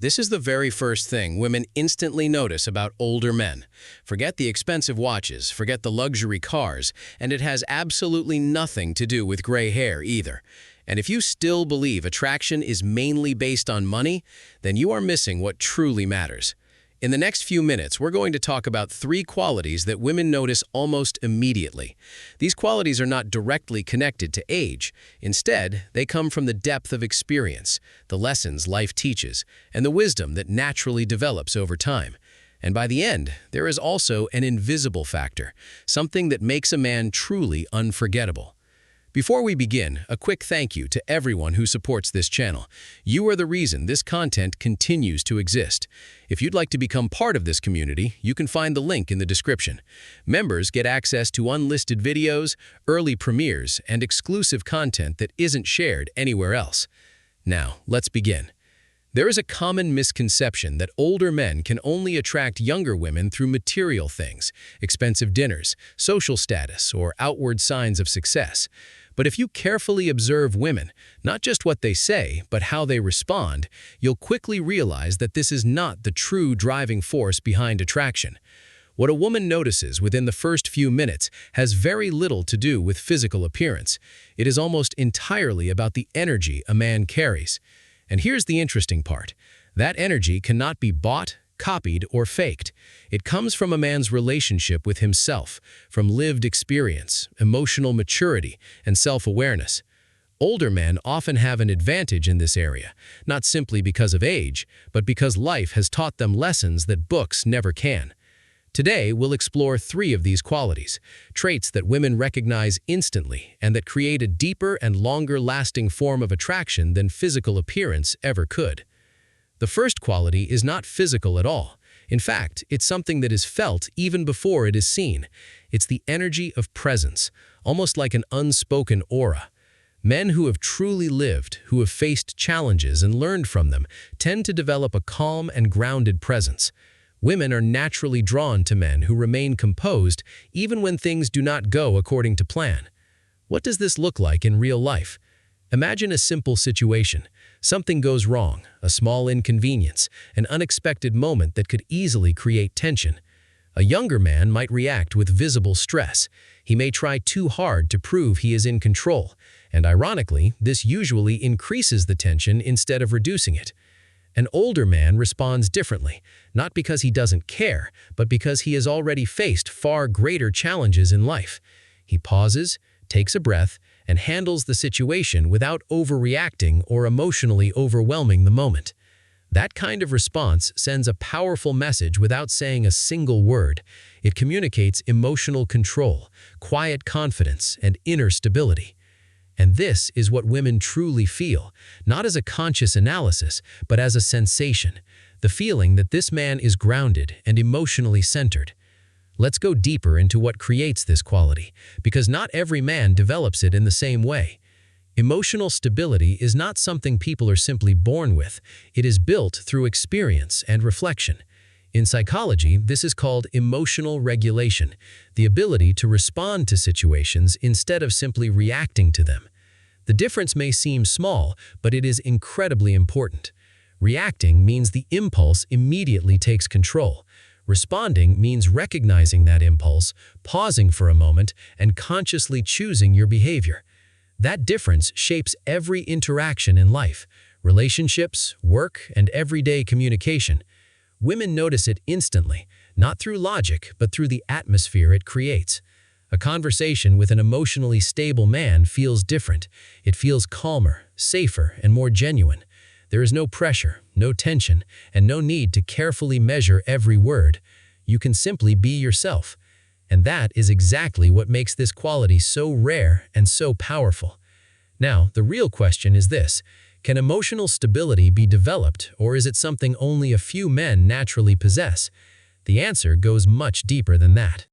This is the very first thing women instantly notice about older men. Forget the expensive watches, forget the luxury cars, and it has absolutely nothing to do with gray hair either. And if you still believe attraction is mainly based on money, then you are missing what truly matters. In the next few minutes, we're going to talk about 3 qualities that women notice almost immediately. These qualities are not directly connected to age. Instead, they come from the depth of experience, the lessons life teaches, and the wisdom that naturally develops over time. And by the end, there is also an invisible factor, something that makes a man truly unforgettable. Before we begin, a quick thank you to everyone who supports this channel. You are the reason this content continues to exist. If you'd like to become part of this community, you can find the link in the description. Members get access to unlisted videos, early premieres, and exclusive content that isn't shared anywhere else. Now, let's begin. There is a common misconception that older men can only attract younger women through material things, expensive dinners, social status, or outward signs of success. But if you carefully observe women, not just what they say, but how they respond, you'll quickly realize that this is not the true driving force behind attraction. What a woman notices within the first few minutes has very little to do with physical appearance. It is almost entirely about the energy a man carries. And here's the interesting part. That energy cannot be bought, copied, or faked. It comes from a man's relationship with himself, from lived experience, emotional maturity, and self-awareness. Older men often have an advantage in this area, not simply because of age, but because life has taught them lessons that books never can. Today, we'll explore 3 of these qualities, traits that women recognize instantly and that create a deeper and longer-lasting form of attraction than physical appearance ever could. The first quality is not physical at all. In fact, it's something that is felt even before it is seen. It's the energy of presence, almost like an unspoken aura. Men who have truly lived, who have faced challenges and learned from them, tend to develop a calm and grounded presence. Women are naturally drawn to men who remain composed even when things do not go according to plan. What does this look like in real life? Imagine a simple situation. Something goes wrong, a small inconvenience, an unexpected moment that could easily create tension. A younger man might react with visible stress. He may try too hard to prove he is in control, and ironically, this usually increases the tension instead of reducing it. An older man responds differently, not because he doesn't care, but because he has already faced far greater challenges in life. He pauses, takes a breath, and handles the situation without overreacting or emotionally overwhelming the moment. That kind of response sends a powerful message without saying a single word. It communicates emotional control, quiet confidence, and inner stability. And this is what women truly feel, not as a conscious analysis, but as a sensation, the feeling that this man is grounded and emotionally centered. Let's go deeper into what creates this quality, because not every man develops it in the same way. Emotional stability is not something people are simply born with. It is built through experience and reflection. In psychology, this is called emotional regulation, the ability to respond to situations instead of simply reacting to them. The difference may seem small, but it is incredibly important. Reacting means the impulse immediately takes control. Responding means recognizing that impulse, pausing for a moment, and consciously choosing your behavior. That difference shapes every interaction in life, relationships, work, and everyday communication. Women notice it instantly, not through logic, but through the atmosphere it creates. A conversation with an emotionally stable man feels different. It feels calmer, safer, and more genuine. There is no pressure, no tension, and no need to carefully measure every word. You can simply be yourself. And that is exactly what makes this quality so rare and so powerful. Now, the real question is this: can emotional stability be developed, or is it something only a few men naturally possess? The answer goes much deeper than that.